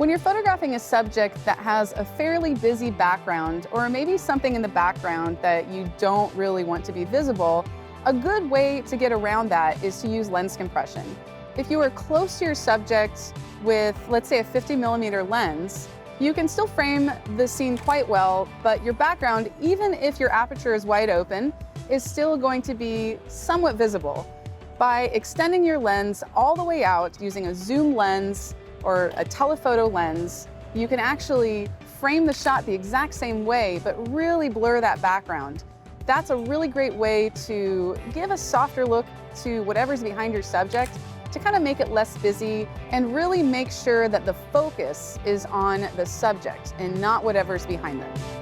When you're photographing a subject that has a fairly busy background, or maybe something in the background that you don't really want to be visible, a good way to get around that is to use lens compression. If you are close to your subject with, let's say, a 50mm lens, you can still frame the scene quite well, but your background, even if your aperture is wide open, is still going to be somewhat visible. By extending your lens all the way out using a zoom lens or a telephoto lens, you can actually frame the shot the exact same way, but really blur that background. That's a really great way to give a softer look to whatever's behind your subject, to kind of make it less busy and really make sure that the focus is on the subject and not whatever's behind them.